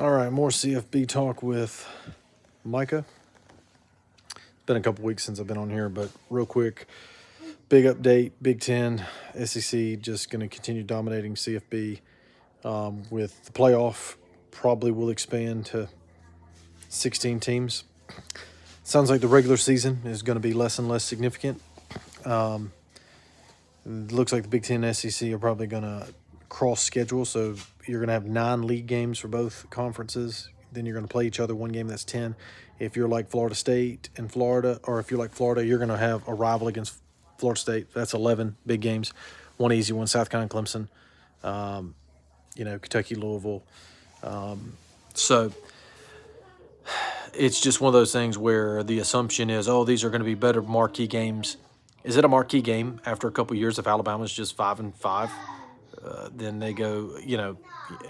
All right, more CFB talk with Micah. It's been a couple weeks since I've been on here, but real quick, big update. Big 10, SEC just going to continue dominating CFB with the playoff. Probably will expand to 16 teams. Sounds like the regular season is going to be less and less significant. It looks like the Big 10 SEC are probably going to cross schedule, so you're going to have 9 league games for both conferences. Then you're going to play each other one game, that's 10. If you're like Florida State and Florida, or if you're like Florida, you're going to have a rival against Florida State. That's 11 big games. One easy one, South Carolina, Clemson, Kentucky, Louisville. So it's just one of those things where the assumption is, oh, these are going to be better marquee games. Is it a marquee game after a couple of years if Alabama's just 5-5? Then they go,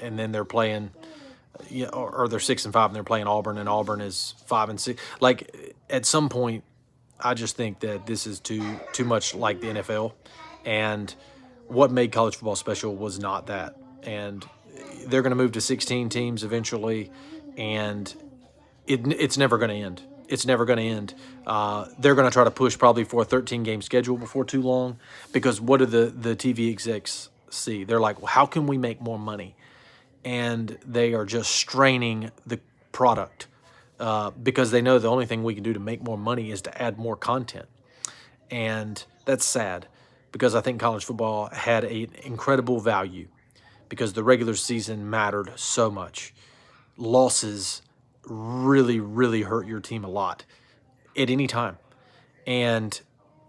and then they're playing, or they're 6-5 and they're playing Auburn, and Auburn is 5-6. Like at some point, I just think that this is too much like the NFL, and what made college football special was not that. And they're going to move to 16 teams eventually, and it's never going to end. It's never going to end. They're going to try to push probably for a 13-game schedule before too long, because what do the TV execs see? They're like, well, how can we make more money? And they are just straining the product because they know the only thing we can do to make more money is to add more content. And that's sad, because I think college football had an incredible value because the regular season mattered so much. Losses really, really hurt your team a lot at any time. And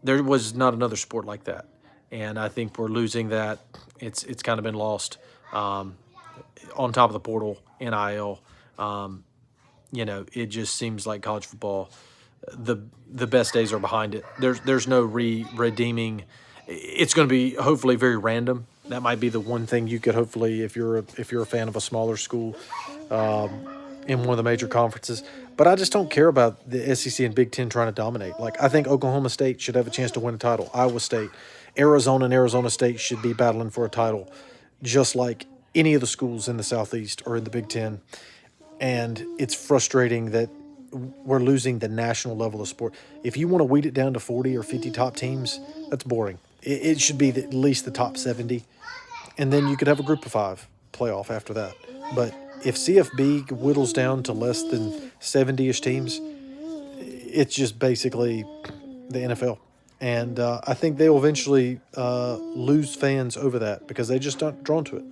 there was not another sport like that. And I think we're losing that. It's kind of been lost on top of the portal, NIL. It just seems like college football, the best days are behind it. There's no redeeming. It's going to be hopefully very random. That might be the one thing you could hopefully, if you're a fan of a smaller school in one of the major conferences. But I just don't care about the SEC and Big 10 trying to dominate. Like, I think Oklahoma State should have a chance to win a title. Iowa State, Arizona, and Arizona State should be battling for a title, just like any of the schools in the Southeast or in the Big 10. And it's frustrating that we're losing the national level of sport. If you want to weed it down to 40 or 50 top teams, that's boring. It should be at least the top 70. And then you could have a group of 5 playoff after that. But if CFB whittles down to less than 70-ish teams, it's just basically the NFL. And I think they'll eventually lose fans over that because they just aren't drawn to it.